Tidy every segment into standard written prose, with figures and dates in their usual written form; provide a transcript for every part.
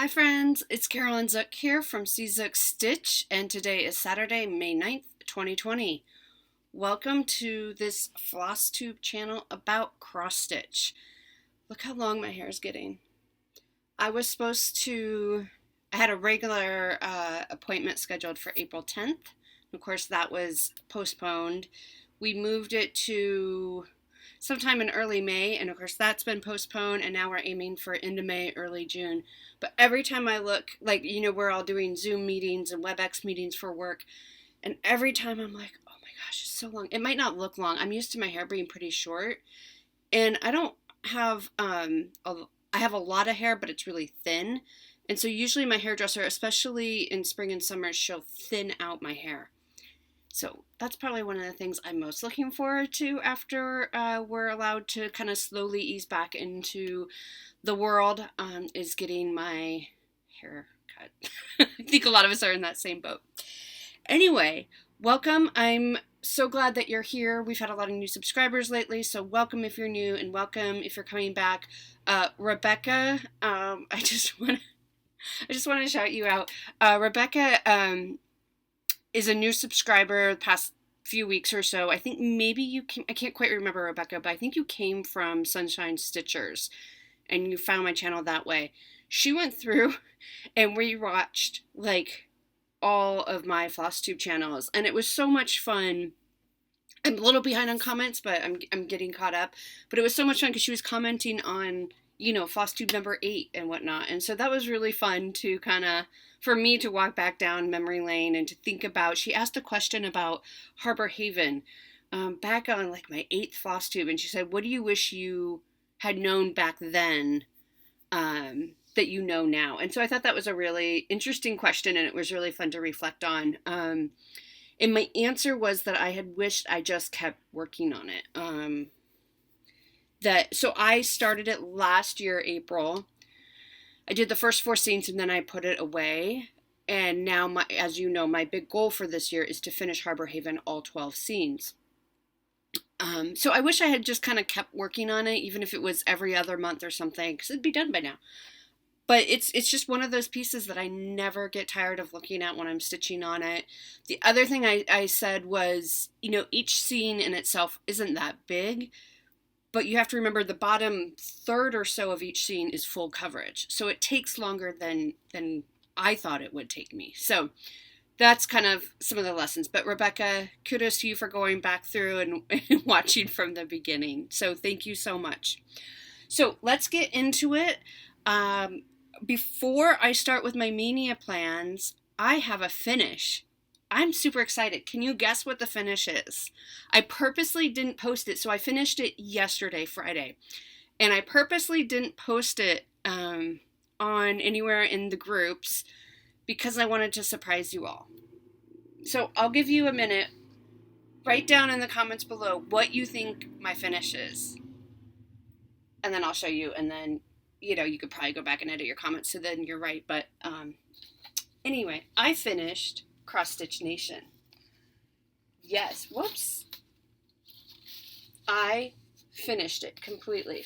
Hi friends, it's Carolyn Zook here from Zook Stitch, and today is Saturday, May 9th, 2020. Welcome to this Flosstube channel about cross stitch. Look how long my hair is getting. I had a regular appointment scheduled for April 10th. Of course, that was postponed. We moved it to sometime in early May, and of course that's been postponed, and now we're aiming for end of May, early June. But every time I look, we're all doing Zoom meetings and WebEx meetings for work, and every time I'm like, oh my gosh, it's so long. It might not look long. I'm used to my hair being pretty short, and I don't have, I have a lot of hair, but it's really thin. And so usually my hairdresser, especially in spring and summer, she'll thin out my hair. So that's probably one of the things I'm most looking forward to after we're allowed to kind of slowly ease back into the world, is getting my hair cut. I think a lot of us are in that same boat. Anyway, welcome. I'm so glad that you're here. We've had a lot of new subscribers lately, so welcome if you're new, and welcome if you're coming back. Rebecca, I just want to shout you out. Rebecca is a new subscriber the past few weeks or so. I think maybe you came, I can't quite remember, Rebecca, but I think you came from Sunshine Stitchers and you found my channel that way. She went through and rewatched like all of my Flosstube channels, and it was so much fun. I'm a little behind on comments, but I'm getting caught up. But it was so much fun because she was commenting on, Flosstube number 8 and whatnot. And so that was really fun to for me to walk back down memory lane and to think about. She asked a question about Harbor Haven back on like my 8th Flosstube. And she said, what do you wish you had known back then that you know now? And so I thought that was a really interesting question, and it was really fun to reflect on. And my answer was that I had wished I just kept working on it. So I started it last year, April. I did the first 4 scenes and then I put it away. And now, as you know, my big goal for this year is to finish Harbor Haven all 12 scenes. So I wish I had just kind of kept working on it, even if it was every other month or something, because it'd be done by now. But it's just one of those pieces that I never get tired of looking at when I'm stitching on it. The other thing I said was, each scene in itself isn't that big, but you have to remember the bottom third or so of each scene is full coverage. So it takes longer than I thought it would take me. So that's kind of some of the lessons. But Rebecca, kudos to you for going back through and watching from the beginning. So thank you so much. So let's get into it. Before I start with my Maynia plans, I have a finish. I'm super excited. Can you guess what the finish is? I purposely didn't post it. So I finished it yesterday, Friday. And I purposely didn't post it on anywhere in the groups because I wanted to surprise you all. So I'll give you a minute. Write down in the comments below what you think my finish is. And then I'll show you. And then, you could probably go back and edit your comments so then you're right. But anyway, I finished Cross Stitch Nation. Yes, whoops. I finished it completely.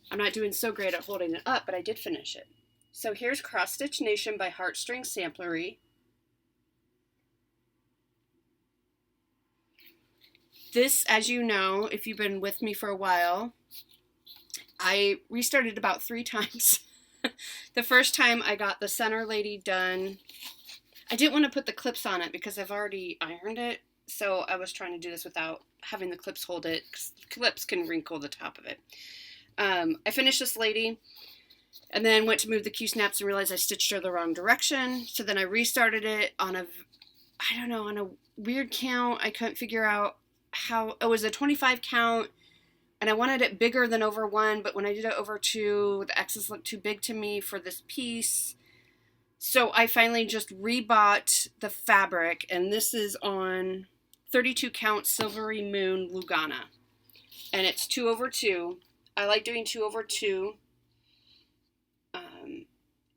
I'm not doing so great at holding it up, but I did finish it. So here's Cross Stitch Nation by Heartstring Samplery. This, as you know, if you've been with me for a while, I restarted about 3 times. The first time I got the center lady done. I didn't want to put the clips on it because I've already ironed it, so I was trying to do this without having the clips hold it, because clips can wrinkle the top of it. I finished this lady, and then went to move the Q-snaps and realized I stitched her the wrong direction, so then I restarted it on a weird count. I couldn't figure out how. It was a 25 count, and I wanted it bigger than over 1, but when I did it over 2, the X's looked too big to me for this piece. So I finally just rebought the fabric, and this is on 32 count Silvery Moon Lugana. And it's 2 over 2. I like doing 2 over 2.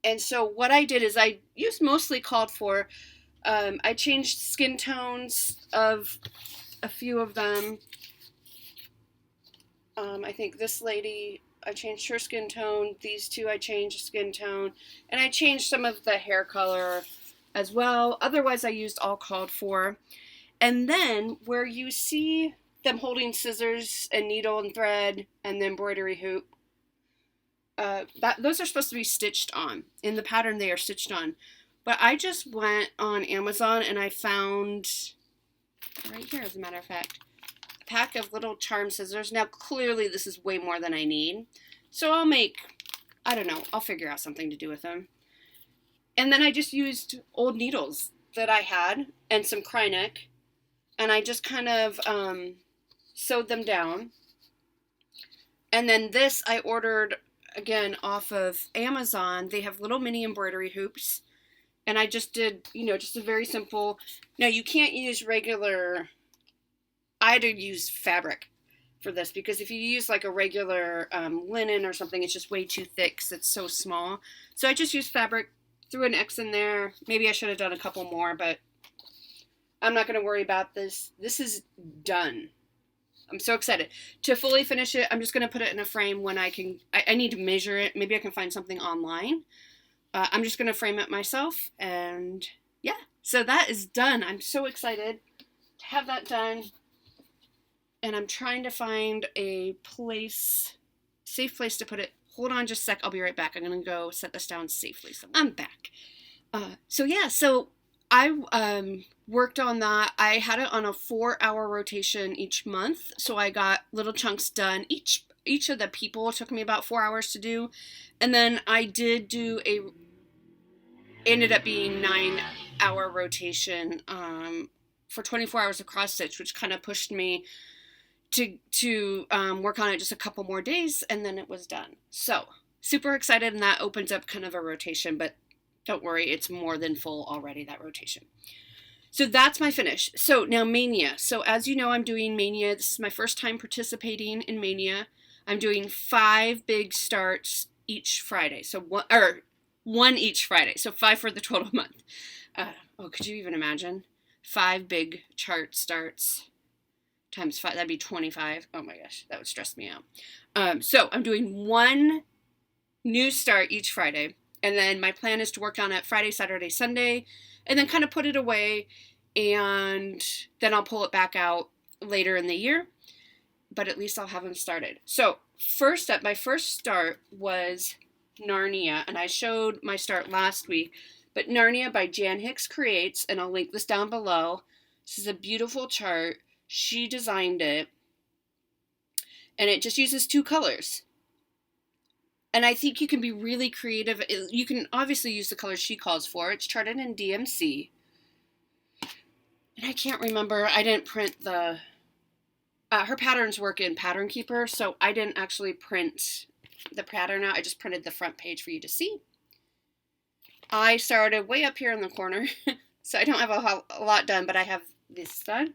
And so what I did is I used mostly called for. I changed skin tones of a few of them. I think this lady, I changed her skin tone. These two I changed skin tone. And I changed some of the hair color as well. Otherwise, I used all called for. And then where you see them holding scissors and needle and thread and the embroidery hoop, those are supposed to be stitched on. In the pattern, they are stitched on. But I just went on Amazon and I found, right here as a matter of fact, a pack of little charm scissors. Now, clearly this is way more than I need. So I'll make, I don't know, I'll figure out something to do with them. And then I just used old needles that I had and some Krynic. And I just kind of sewed them down. And then this I ordered, again, off of Amazon. They have little mini embroidery hoops. And I just did, you know, just a very simple. Now, you can't use regular. I had to use fabric for this because if you use like a regular linen or something, it's just way too thick because it's so small. So I just used fabric, threw an X in there. Maybe I should have done a couple more, but I'm not going to worry about this. This is done. I'm so excited to fully finish it. I'm just going to put it in a frame when I can. I need to measure it. Maybe I can find something online. I'm just going to frame it myself. And yeah, so that is done. I'm so excited to have that done. And I'm trying to find a place, safe place to put it. Hold on just a sec. I'll be right back. I'm going to go set this down safely. So I'm back. So I worked on that. I had it on a 4-hour rotation each month. So I got little chunks done. Each of the people took me about 4 hours to do. And then I did do ended up being 9-hour rotation for 24 hours of cross stitch, which kind of pushed me to work on it just a couple more days, and then it was done. So super excited, and that opens up kind of a rotation, but don't worry, it's more than full already, that rotation. So that's my finish. So now Maynia. So as you know, I'm doing Maynia. This is my first time participating in Maynia. I'm doing 5 big starts each Friday. So one each Friday. So 5 for the total month. Could you even imagine? 5 big chart starts times 5. That'd be 25. Oh my gosh, that would stress me out. So I'm doing 1 new start each Friday. And then my plan is to work on it Friday, Saturday, Sunday, and then kind of put it away. And then I'll pull it back out later in the year. But at least I'll have them started. So first up, my first start was Narnia. And I showed my start last week. But Narnia by Jan Hicks Creates. And I'll link this down below. This is a beautiful chart. She designed it. And it just uses 2 colors. And I think you can be really creative. You can obviously use the colors she calls for. It's charted in DMC. And I can't remember. I didn't print the... her patterns work in Pattern Keeper, so I didn't actually print the pattern out. I just printed the front page for you to see. I started way up here in the corner, so I don't have a lot done, but I have this done.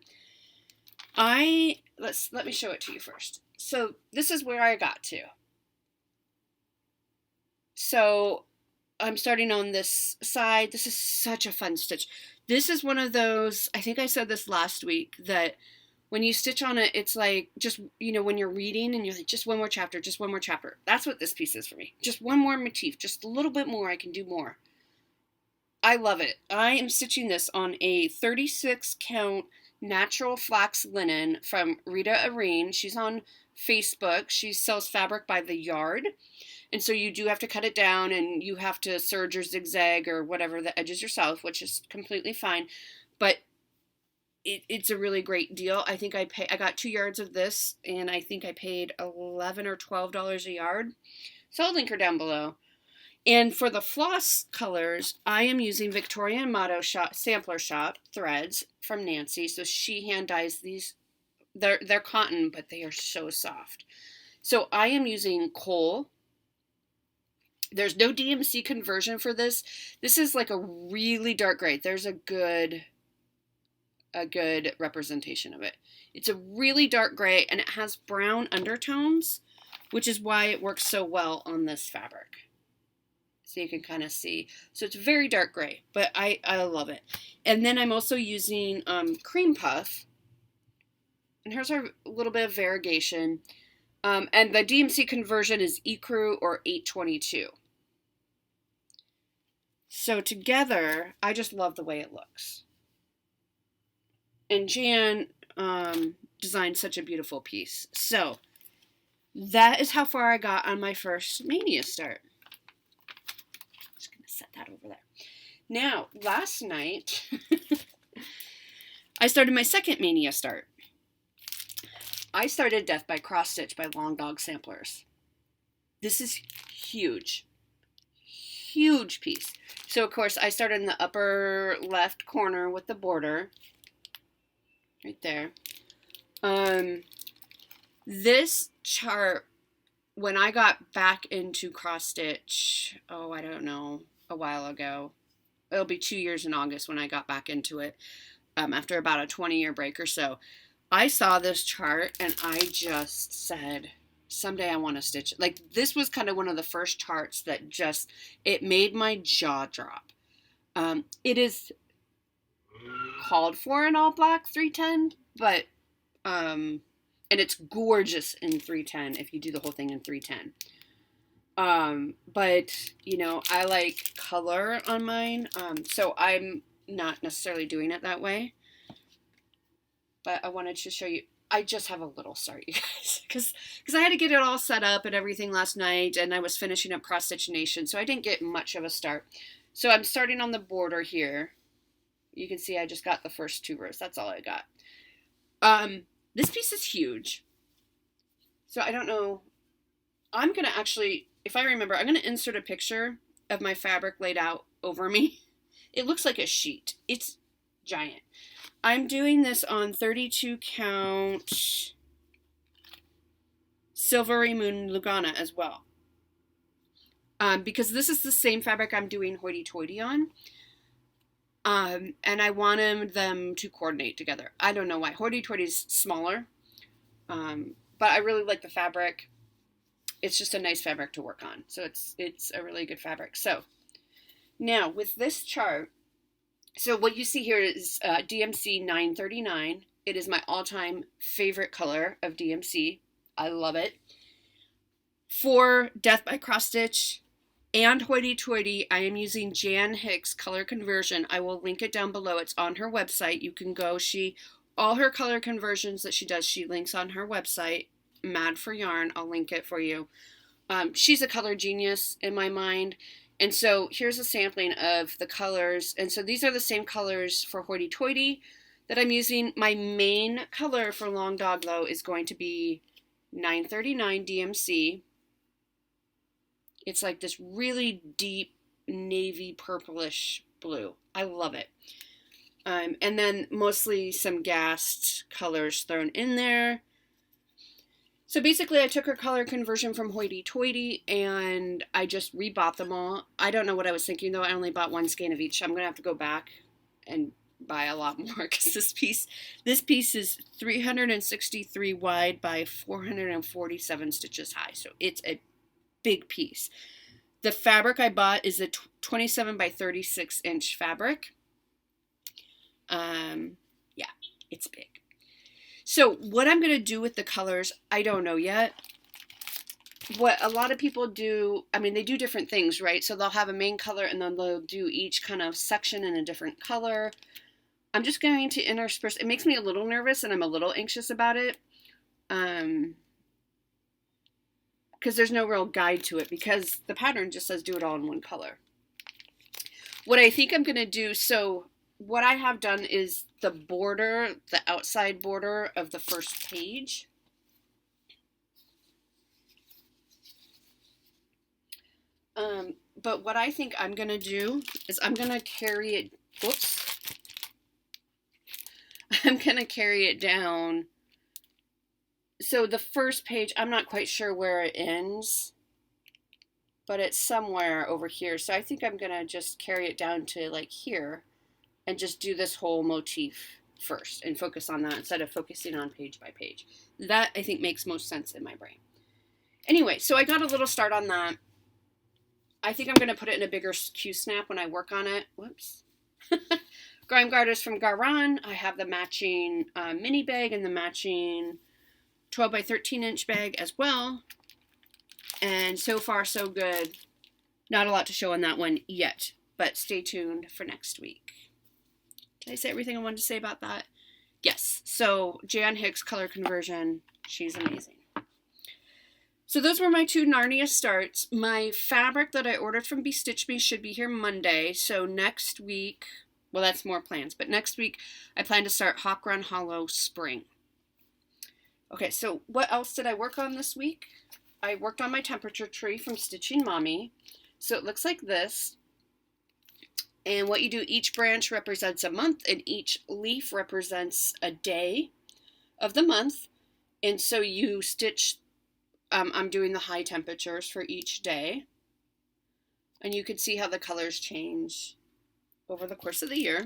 Let me show it to you first. So this is where I got to. So I'm starting on this side. This is such a fun stitch. This is one of those, I think I said this last week, that when you stitch on it, it's like just, when you're reading and you're like, just one more chapter, just one more chapter. That's what this piece is for me. Just one more motif, just a little bit more. I can do more. I love it. I am stitching this on a 36 count natural flax linen from Rita Arene. She's on Facebook. She sells fabric by the yard. And so you do have to cut it down and you have to serge or zigzag or whatever the edges yourself, which is completely fine. But it's a really great deal. I think I got 2 yards of this and I think I paid $11 or $12 a yard. So I'll link her down below. And for the floss colors, I am using Victorian Motto Sampler Shop threads from Nancy. So she hand dyes these. They're cotton, but they are so soft. So I am using coal. There's no DMC conversion for this. This is like a really dark gray. There's a good representation of it. It's a really dark gray and it has brown undertones, which is why it works so well on this fabric. So you can kind of see. So it's very dark gray, but I love it. And then I'm also using Cream Puff. And here's our little bit of variegation. And the DMC conversion is ecru or 822. So together, I just love the way it looks. And Jan designed such a beautiful piece. So that is how far I got on my first Maynia start. Just going to set that over there. Now, last night, I started my second Maynia start. I started Death by Cross Stitch by Long Dog Samplers. This is huge. Huge piece. So, of course, I started in the upper left corner with the border. Right there. This chart, when I got back into cross stitch, I don't know, a while ago. It'll be 2 years in August when I got back into it, after about a 20-year break or so. I saw this chart and I just said, someday I want to stitch it. Like, this was kind of one of the first charts that just, it made my jaw drop. It is called for in all black 310, but, and it's gorgeous in 310 if you do the whole thing in 310. But, you know, I like color on mine, so I'm not necessarily doing it that way. But I wanted to show you, I just have a little start, you guys, because I had to get it all set up and everything last night, and I was finishing up Cross Stitch Nation, so I didn't get much of a start. So I'm starting on the border here. You can see I just got the first 2 rows. That's all I got. This piece is huge. So I don't know. I'm going to actually, if I remember, I'm going to insert a picture of my fabric laid out over me. It looks like a sheet. It's giant. I'm doing this on 32 count Silvery Moon Lugana as well. Because this is the same fabric I'm doing Hoity Toity on. And I wanted them to coordinate together. I don't know why. Hoity Toity's smaller. But I really like the fabric. It's just a nice fabric to work on. So it's a really good fabric. So now with this chart, so what you see here is DMC 939. It is my all-time favorite color of DMC. I love it. For Death by Cross Stitch and Hoity Toity, I am using Jan Hicks color conversion. I will link it down below. It's on her website. You can go. All her color conversions that she does, she links on her website. Mad for Yarn. I'll link it for you. She's a color genius in my mind. And so here's a sampling of the colors. And so these are the same colors for Hoity Toity that I'm using. My main color for Long Dog, though, is going to be 939 DMC. It's like this really deep navy purplish blue. I love it. And then mostly some gassed colors thrown in there. So basically I took her color conversion from Hoity Toity and I just rebought them all. I don't know what I was thinking though. I only bought 1 skein of each. So I'm going to have to go back and buy a lot more because this piece is 363 wide by 447 stitches high. So it's a big piece. The fabric I bought is a 27 by 36 inch fabric. Yeah, it's big. So what I'm going to do with the colors, I don't know yet. What a lot of people do, I mean, they do different things, right? So they'll have a main color and then they'll do each kind of section in a different color. I'm just going to intersperse. It makes me a little nervous and I'm a little anxious about it. Because there's no real guide to it because the pattern just says do it all in one color. What I think I'm going to do, so what I have done is the border, the outside border of the first page. But what I think I'm going to do is I'm going to carry it, I'm going to carry it down. So the first page, I'm not quite sure where it ends, but it's somewhere over here. So I think I'm going to just carry it down to like here and just do this whole motif first and focus on that instead of focusing on page by page. That I think makes most sense in my brain. Anyway, so I got a little start on that. I think I'm going to put it in a bigger Q-snap when I work on it. Whoops. Grime Guard is from Garan. I have the matching mini bag and the matching 12 by 13 inch bag as well. And so far so good. Not a lot to show on that one yet, but stay tuned for next week. Did I say everything I wanted to say about that? Yes. So Jan Hicks color conversion, she's amazing. So those were my 2 Narnia starts. My fabric that I ordered from Bestitch Me should be here Monday. So next week, well, that's more plans, but next week I plan to start Hawk Run Hollow Spring. Okay, so what else did I work on this week? I worked on my temperature tree from Stitching Mommy. So it looks like this. And what you do, each branch represents a month and each leaf represents a day of the month. And so you stitch, I'm doing the high temperatures for each day. And you can see how the colors change over the course of the year.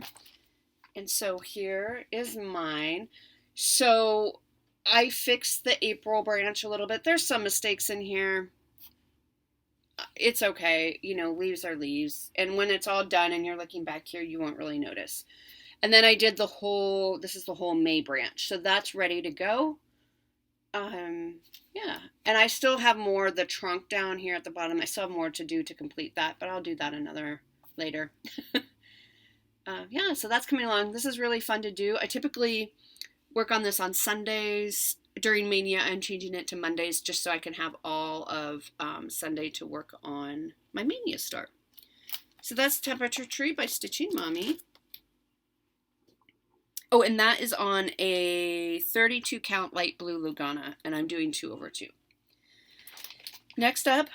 And so here is mine. So I fixed the April branch a little bit. There's some mistakes in here. It's okay. You know, leaves are leaves. And when it's all done and you're looking back here, you won't really notice. And then I did the whole, this is the whole May branch. So that's ready to go. Yeah. And I still have more, the trunk down here at the bottom. I still have more to do to complete that, but I'll do that later. Yeah, so that's coming along. This is really fun to do. I typically work on this on Sundays. During Maynia, I'm changing it to Mondays just so I can have all of Sunday to work on my Maynia start. So that's Temperature Tree by Stitching Mommy. Oh, and that is on a 32 count light blue Lugana, and I'm doing 2/2. Next up,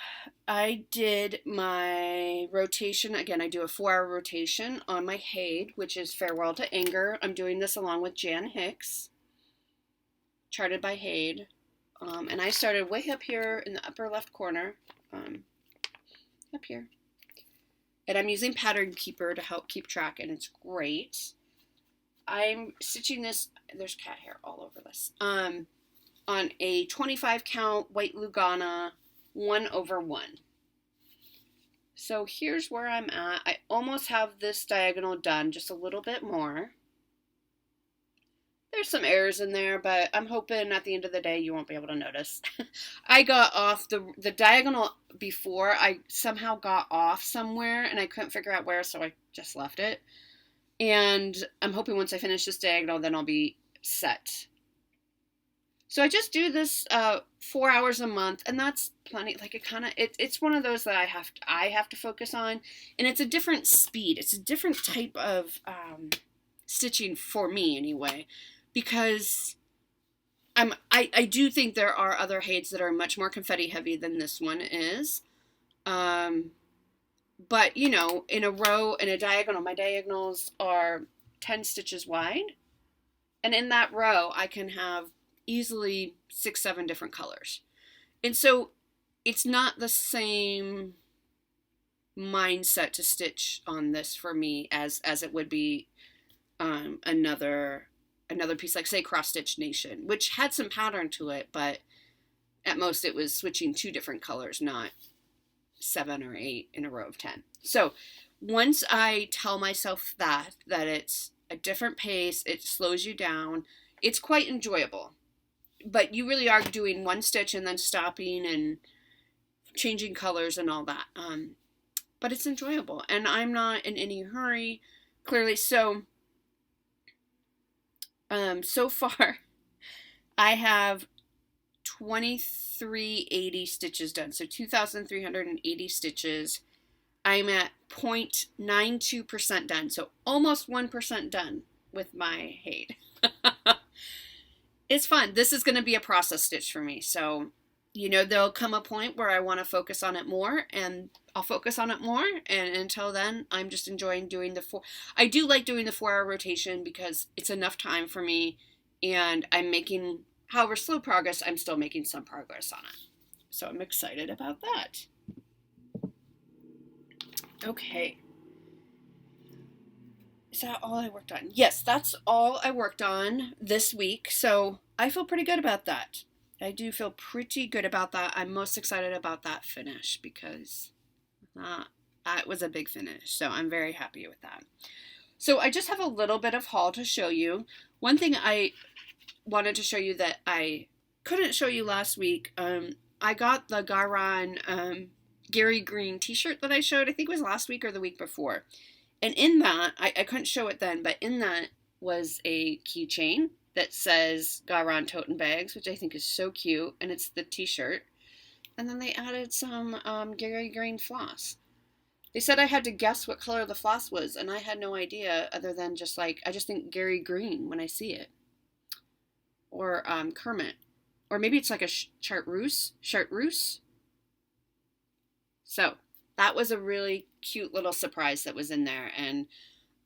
I did my rotation. Again, I do a 4-hour rotation on my Hade, which is Farewell to Anger. I'm doing this along with Jan Hicks, charted by Hade. And I started way up here in the upper left corner, up here. And I'm using Pattern Keeper to help keep track, and it's great. I'm stitching this, there's cat hair all over this, on a 25 count white Lugana 1/1. So here's where I'm at. I almost have this diagonal done, just a little bit more. There's some errors in there, but I'm hoping at the end of the day you won't be able to notice. I got off the diagonal before. I somehow got off somewhere and I couldn't figure out where, so I just left it. And I'm hoping once I finish this diagonal, then I'll be set. So I just do this 4 hours a month, and that's plenty. Like it's one of those that I have to focus on, and it's a different speed. It's a different type of stitching for me anyway, because I do think there are other Hades that are much more confetti heavy than this one is. But, you know, in a row, in a diagonal, my diagonals are 10 stitches wide. And in that row, I can have easily 6-7 different colors. And so it's not the same mindset to stitch on this for me as it would be another piece, like say Cross Stitch Nation, which had some pattern to it, but at most it was switching 2 different colors, not 7 or 8 in a row of 10. So once I tell myself that it's a different pace, it slows you down, it's quite enjoyable. But you really are doing one stitch and then stopping and changing colors and all that. But it's enjoyable, and I'm not in any hurry, clearly. So so far I have 2380 stitches done, so 2,380 stitches. I'm at 0.92% done, so almost 1% done with my Hade. It's fun. This is going to be a process stitch for me, so you know, there'll come a point where I want to focus on it more, and I'll focus on it more, and until then, I'm just enjoying doing I do like doing the 4-hour rotation because it's enough time for me, and I'm making, however slow progress, I'm still making some progress on it. So I'm excited about that. Okay. Is that all I worked on? Yes, that's all I worked on this week, so I feel pretty good about that. I do feel pretty good about that. I'm most excited about that finish because that was a big finish, so I'm very happy with that. So I just have a little bit of haul to show you. One thing I wanted to show you that I couldn't show you last week. I got the Garan Gary Green t-shirt that I showed, I think it was last week or the week before. And in that, I couldn't show it then, but in that was a keychain that says Garan Toten Bags, which I think is so cute, and it's the t-shirt. And then they added some Gary Green floss. They said I had to guess what color the floss was, and I had no idea other than just like, I just think Gary Green when I see it. Or Kermit. Or maybe it's like a chartreuse. So that was a really cute little surprise that was in there, and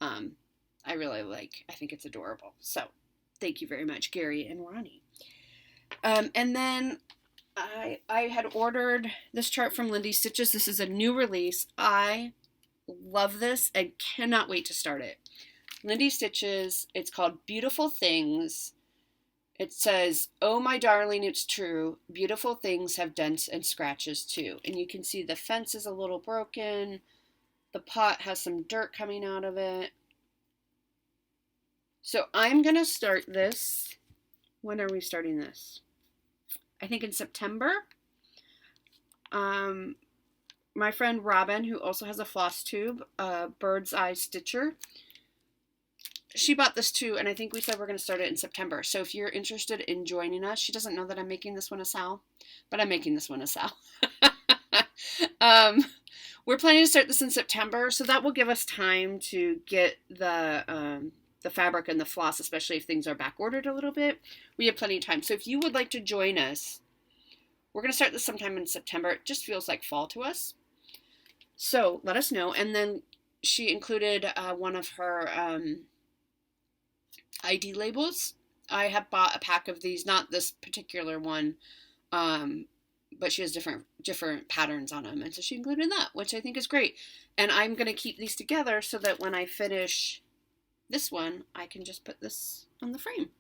I really I think it's adorable. So thank you very much, Gary and Ronnie. And then I had ordered this chart from Lindy Stitches. This is a new release. I love this and cannot wait to start it. Lindy Stitches, it's called Beautiful Things. It says, "Oh, my darling, it's true. Beautiful things have dents and scratches, too." And you can see the fence is a little broken. The pot has some dirt coming out of it. So I'm going to start this. When are we starting this? I think in September. My friend Robin, who also has a Flosstube, Bird's Eye Stitcher, she bought this too, and I think we said we're going to start it in September. So if you're interested in joining us, she doesn't know that I'm making this one a Sal, but I'm making this one a Sal. We're planning to start this in September, so that will give us time to get the fabric and the floss, especially if things are back ordered a little bit. We have plenty of time. So if you would like to join us, we're going to start this sometime in September. It just feels like fall to us. So let us know. And then she included one of her ID labels. I have bought a pack of these, not this particular one, but she has different patterns on them, and so she included that, which I think is great. And I'm going to keep these together so that when I finish this one, I can just put this on the frame.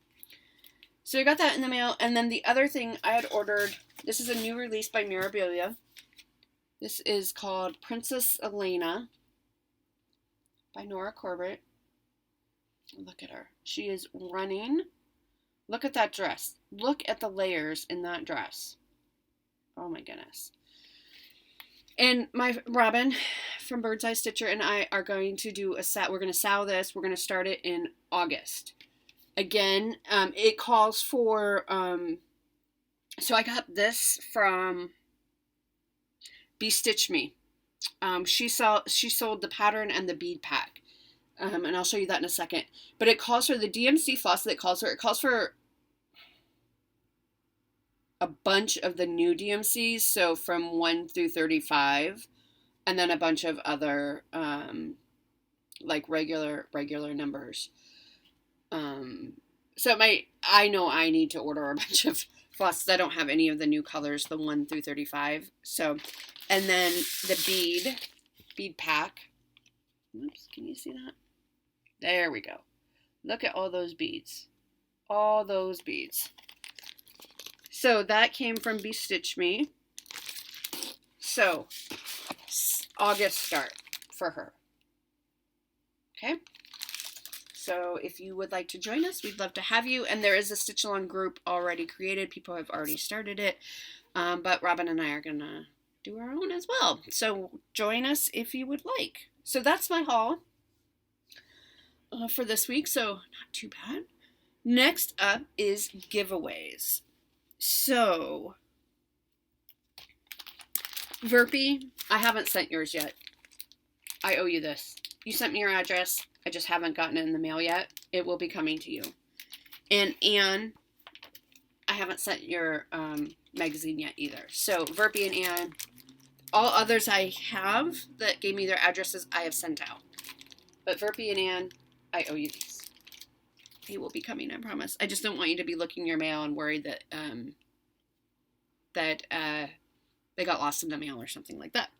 So I got that in the mail. And then the other thing I had ordered, this is a new release by Mirabilia. This is called Princess Elena by Nora Corbett. Look at her. She is running. Look at that dress. Look at the layers in that dress. Oh my goodness. And my Robin from Bird's Eye Stitcher and I are going to do a set. We're going to sew this. We're going to start it in August. Again, it calls for, so I got this from Bestitch Me. She sold the pattern and the bead pack. And I'll show you that in a second. But it calls for the DMC floss that it calls for a bunch of the new DMCs, so from 1 through 35, and then a bunch of other like regular numbers. So I know I need to order a bunch of flosses. I don't have any of the new colors, the 1 through 35. So, and then the bead pack. Oops, can you see that? There we go. Look at all those beads. All those beads. So that came from Bestitch Me. So, August start for her. Okay? So if you would like to join us, we'd love to have you. And there is a Stitch Along group already created. People have already started it. But Robin and I are going to do our own as well. So join us if you would like. So that's my haul for this week. So not too bad. Next up is giveaways. So, Verpy, I haven't sent yours yet. I owe you this. You sent me your address. I just haven't gotten it in the mail yet. It will be coming to you. And Anne, I haven't sent your magazine yet either. So, Verpy and Anne, all others I have that gave me their addresses, I have sent out. But Verpy and Anne, I owe you these. They will be coming, I promise. I just don't want you to be looking your mail and worried that they got lost in the mail or something like that.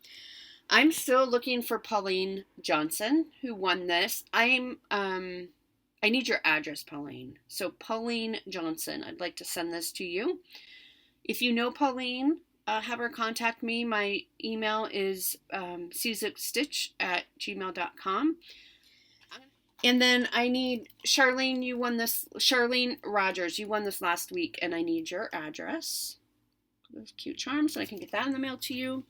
I'm still looking for Pauline Johnson, who won this. I need your address, Pauline. So Pauline Johnson, I'd like to send this to you. If you know Pauline, have her contact me. My email is czukstitch@gmail.com. And then I need, Charlene, you won this, Charlene Rogers, you won this last week, and I need your address. Those cute charms, so I can get that in the mail to you.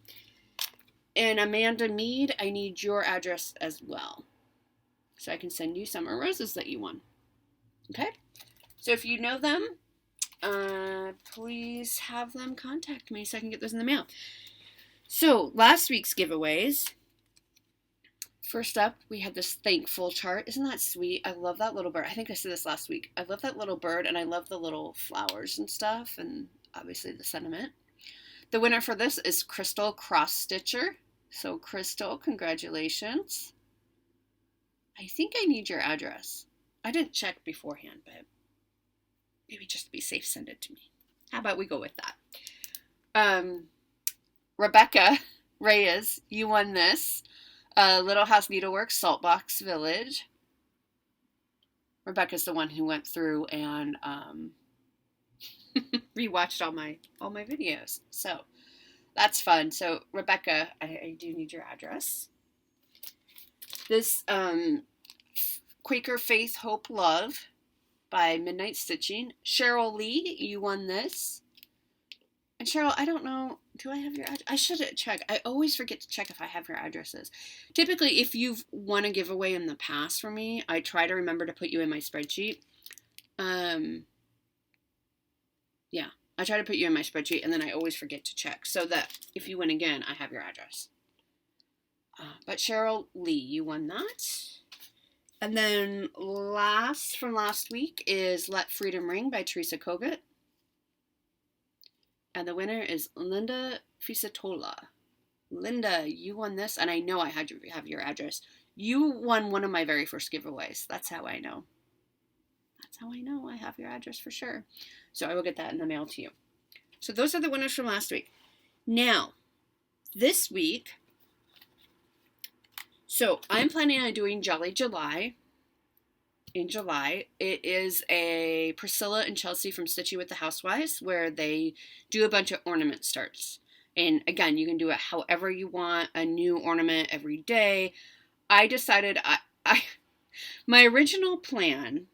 And Amanda Mead, I need your address as well, so I can send you summer roses that you won. Okay? So if you know them, please have them contact me so I can get those in the mail. So last week's giveaways. First up, we had this thankful chart. Isn't that sweet? I love that little bird. I think I said this last week. I love that little bird, and I love the little flowers and stuff, and obviously the sentiment. The winner for this is Crystal Cross Stitcher. So Crystal, congratulations. I think I need your address. I didn't check beforehand, but maybe just to be safe, send it to me. How about we go with that? Rebecca Reyes, you won this. Little House Needleworks, Saltbox Village. Rebecca's the one who went through and rewatched all my videos. So that's fun. So Rebecca, I do need your address. This Quaker Faith, Hope, Love by Midnight Stitching. Cheryl Lee, you won this. And Cheryl, I don't know, do I have your address? I should check. I always forget to check if I have your addresses. Typically, if you've won a giveaway in the past for me, I try to remember to put you in my spreadsheet. Yeah, I try to put you in my spreadsheet, and then I always forget to check, so that if you win again, I have your address. But Cheryl Lee, you won that. And then from last week is Let Freedom Ring by Teresa Kogut. And the winner is Linda Fisatola. Linda, you won this, and I know I have your address. You won one of my very first giveaways. That's how I know. That's how I know I have your address for sure. So I will get that in the mail to you. So those are the winners from last week. Now, this week, so I'm planning on doing Jolly July. In July, it is a Priscilla and Chelsea from Stitchy with the Housewives, where they do a bunch of ornament starts. And again, you can do it however you want, a new ornament every day. I decided my original plan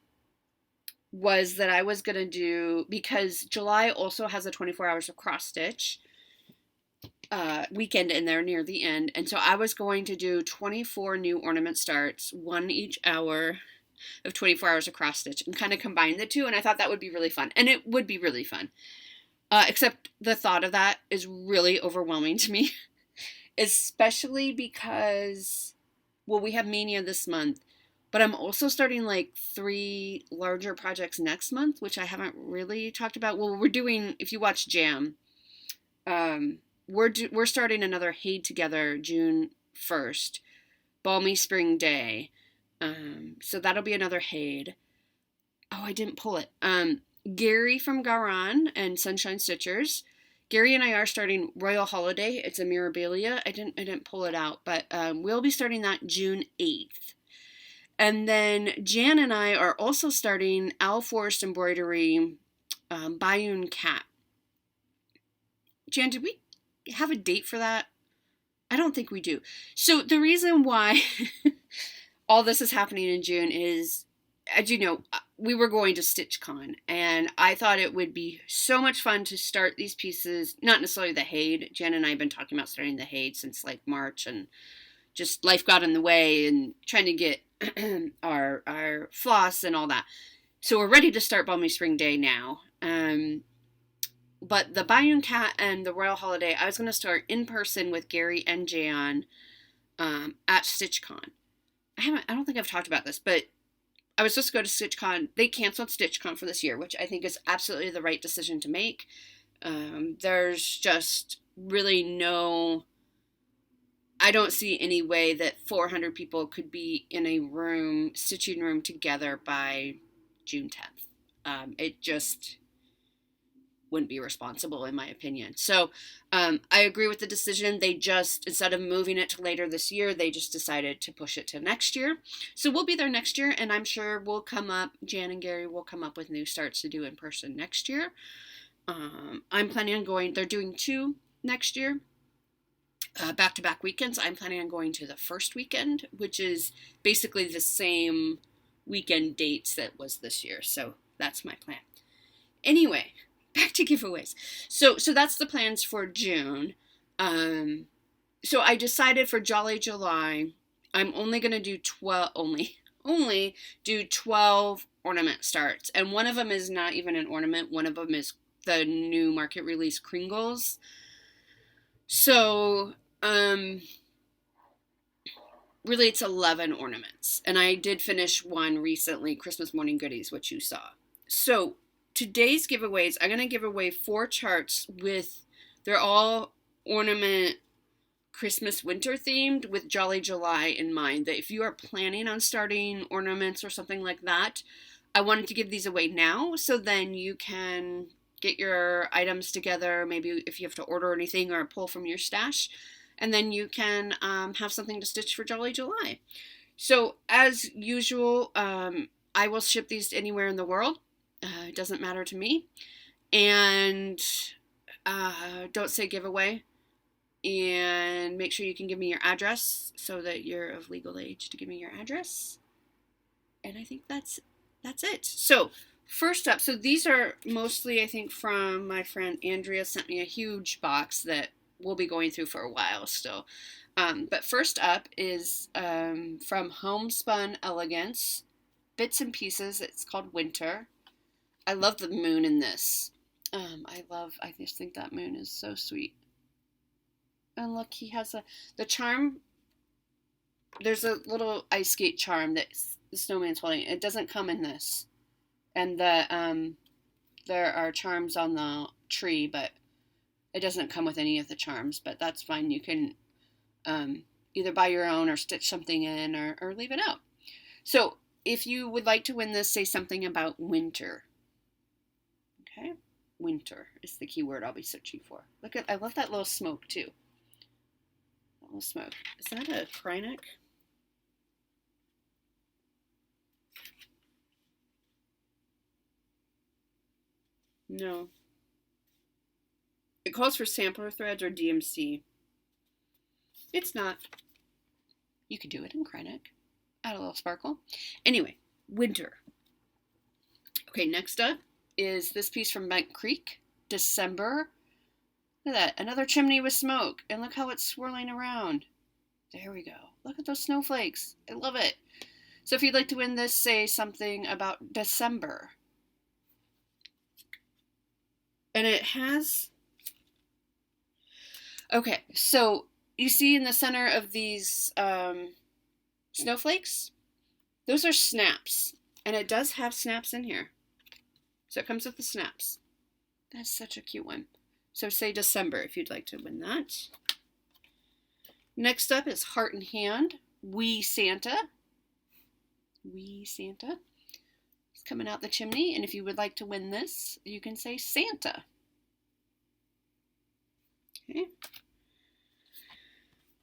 was that I was going to do, because July also has a 24 hours of cross stitch weekend in there near the end. And so I was going to do 24 new ornament starts, one each hour of 24 hours of cross stitch, and kind of combine the two. And I thought that would be really fun. And it would be really fun. Except the thought of that is really overwhelming to me. Especially because, well, we have Maynia this month, but I'm also starting like 3 larger projects next month, which I haven't really talked about. Well, we're doing, if you watch Jam, we're starting another Haid Together June 1st, Balmy Spring Day. So that'll be another Haid. Oh, I didn't pull it. Gary from Garan and Sunshine Stitchers. Gary and I are starting Royal Holiday. It's a Mirabilia. I didn't pull it out, but we'll be starting that June 8th. And then Jan and I are also starting Owl Forest Embroidery Bayun Cat. Jan, did we have a date for that? I don't think we do. So the reason why all this is happening in June is, as you know, we were going to StitchCon, and I thought it would be so much fun to start these pieces, not necessarily the Haid. Jen and I have been talking about starting the Haid since like March, and just life got in the way and trying to get our floss and all that. So we're ready to start Balmy Spring Day now. But the Bayun Cat and the Royal Holiday, I was going to start in person with Gary and Jan at StitchCon. I don't think I've talked about this, but I was supposed to go to StitchCon. They canceled StitchCon for this year, which I think is absolutely the right decision to make. There's just really I don't see any way that 400 people could be in a stitching room together by June 10th. It just wouldn't be responsible, in my opinion. So I agree with the decision. They just, instead of moving it to later this year, they just decided to push it to next year. So we'll be there next year, and I'm sure Jan and Gary will come up with new starts to do in person next year. I'm planning on going, they're doing 2 next year. back-to-back weekends. I'm planning on going to the first weekend, which is basically the same weekend dates that was this year. So that's my plan. Anyway, back to giveaways. So that's the plans for June. So I decided for Jolly July, I'm only going to do 12, only do 12 ornament starts. And one of them is not even an ornament. One of them is the new market release Kringles. So, really it's 11 ornaments. And I did finish one recently, Christmas Morning Goodies, which you saw. So, today's giveaways, I'm going to give away 4 charts they're all ornament Christmas winter themed with Jolly July in mind. That if you are planning on starting ornaments or something like that, I wanted to give these away now so then you can get your items together, maybe if you have to order anything or pull from your stash, and then you can have something to stitch for Jolly July. So as usual, I will ship these to anywhere in the world. It doesn't matter to me. And don't say giveaway. And make sure you can give me your address so that you're of legal age to give me your address. And I think that's it. So first up, so these are mostly, I think, from my friend Andrea. Sent me a huge box that we'll be going through for a while still. But first up is from Homespun Elegance, Bits and Pieces. It's called Winter. I love the moon in this. I just think that moon is so sweet. And look, he has the charm. There's a little ice skate charm that the snowman's holding. It doesn't come in this. And there are charms on the tree, but it doesn't come with any of the charms. But that's fine. You can either buy your own or stitch something in or leave it out. So if you would like to win this, say something about winter. Okay? Winter is the keyword I'll be searching for. Look I love that little smoke too. That little smoke. Is that a Krynick? No. It calls for sampler threads or DMC. It's not. You could do it in Krynick. Add a little sparkle. Anyway, winter. Okay, next up is this piece from Bent Creek, December. Look at that, another chimney with smoke. And look how it's swirling around. There we go. Look at those snowflakes. I love it. So if you'd like to win this, say something about December. And it has... Okay, so you see in the center of these snowflakes? Those are snaps. And it does have snaps in here. So it comes with the snaps. That's such a cute one. So say December if you'd like to win that. Next up is Heart and Hand, Wee Santa. Wee Santa. It's coming out the chimney. And if you would like to win this, you can say Santa. Okay.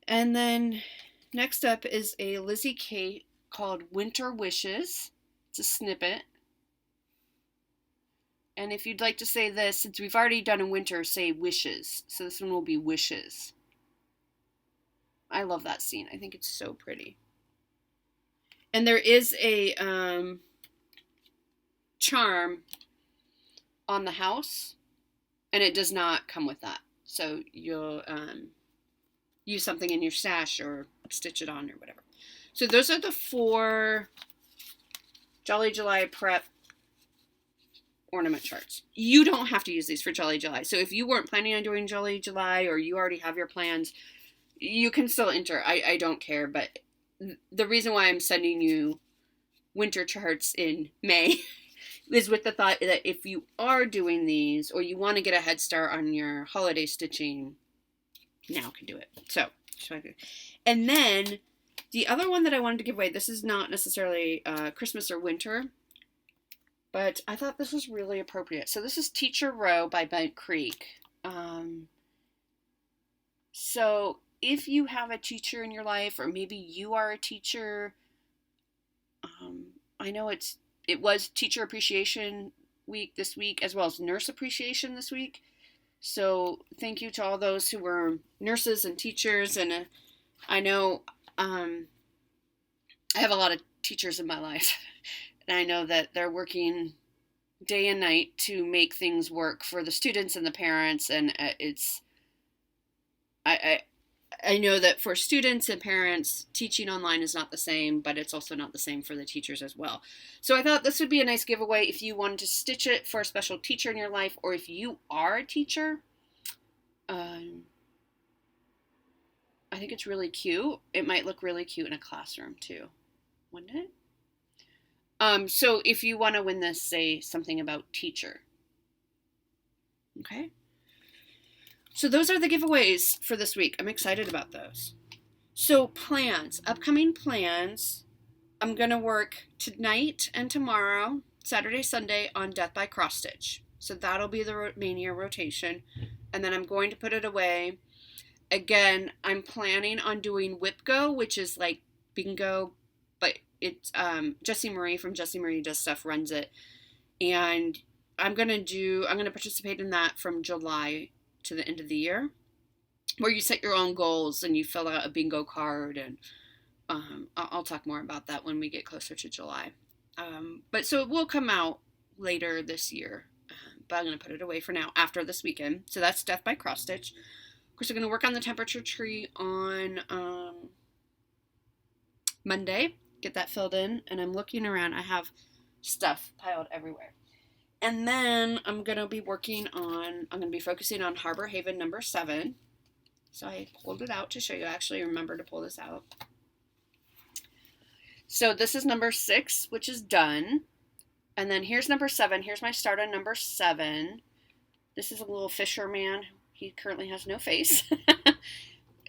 And then next up is a Lizzie Kate called Winter Wishes. It's a snippet. And if you'd like to say this, since we've already done a winter, say wishes. So this one will be wishes. I love that scene. I think it's so pretty. And there is a charm on the house. And it does not come with that. So you'll use something in your stash or stitch it on or whatever. So those are the 4 Jolly July prep ornament charts. You don't have to use these for Jolly July. So if you weren't planning on doing Jolly July or you already have your plans, you can still enter. I don't care. But the reason why I'm sending you winter charts in May is with the thought that if you are doing these or you want to get a head start on your holiday stitching, now can do it. So, and then the other one that I wanted to give away, this is not necessarily Christmas or winter, but I thought this was really appropriate. So this is Teacher Row by Bent Creek. So if you have a teacher in your life, or maybe you are a teacher, I know it was Teacher Appreciation Week this week, as well as Nurse Appreciation this week. So thank you to all those who were nurses and teachers. And I know I have a lot of teachers in my life. And I know that they're working day and night to make things work for the students and the parents. And I, I know that for students and parents, teaching online is not the same, but it's also not the same for the teachers as well. So I thought this would be a nice giveaway if you wanted to stitch it for a special teacher in your life, or if you are a teacher. I think it's really cute. It might look really cute in a classroom too, wouldn't it? So if you want to win this, say something about teacher. Okay. So those are the giveaways for this week. I'm excited about those. So plans, upcoming plans. I'm going to work tonight and tomorrow, Saturday, Sunday, on Death by Cross Stitch. So that'll be the Maynia rotation. And then I'm going to put it away. Again, I'm planning on doing Whip Go, which is like bingo, but it's Jessie Marie from Jessie Marie Does Stuff runs it. And I'm going to participate in that from July to the end of the year, where you set your own goals and you fill out a bingo card, and I'll talk more about that when we get closer to July. But so it will come out later this year, but I'm going to put it away for now after this weekend. So that's Death by Cross Stitch. Of course, I'm going to work on the temperature tree on Monday, get that filled in, and I'm looking around. I have stuff piled everywhere. And then I'm going to be focusing on Harbor Haven number 7. So I pulled it out to show you. I actually remember to pull this out. So this is number 6, which is done. And then here's number 7. Here's my start on number 7. This is a little fisherman. He currently has no face.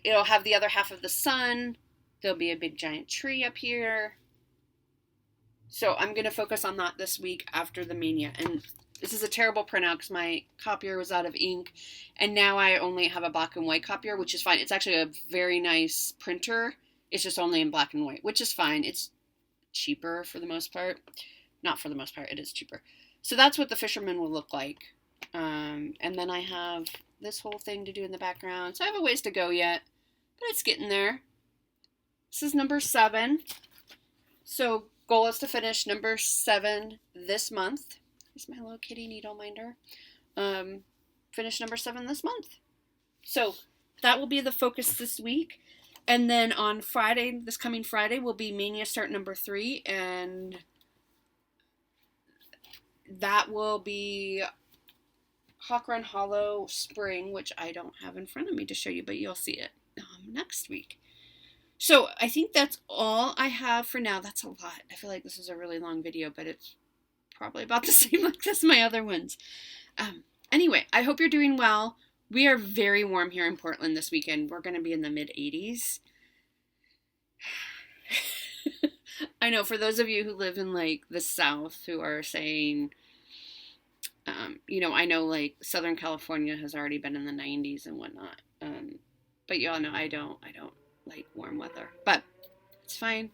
It'll have the other half of the sun. There'll be a big giant tree up here. So I'm going to focus on that this week after the Maynia. And this is a terrible printout because my copier was out of ink. And now I only have a black and white copier, which is fine. It's actually a very nice printer. It's just only in black and white, which is fine. It's cheaper for the most part. Not for the most part, it is cheaper. So that's what the fisherman will look like. And then I have this whole thing to do in the background. So I have a ways to go yet, but it's getting there. This is number 7. So goal is to finish number 7 this month. Here's my little kitty needle minder. Finish number 7 this month. So that will be the focus this week. And then on Friday, this coming Friday, will be Maynia start number 3. And that will be Hawk Run Hollow Spring, which I don't have in front of me to show you, but you'll see it next week. So I think that's all I have for now. That's a lot. I feel like this is a really long video, but it's probably about the same like as my other ones. Anyway, I hope you're doing well. We are very warm here in Portland this weekend. We're going to be in the mid-80s. I know for those of you who live in like the South who are saying, I know like Southern California has already been in the 90s and whatnot. But y'all know I don't like warm weather, but it's fine.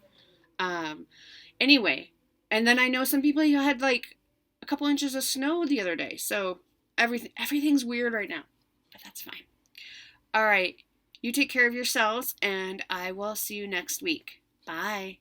Anyway, and then I know some people who had like a couple inches of snow the other day, so everything's weird right now, but that's fine. All right, you take care of yourselves, and I will see you next week. Bye.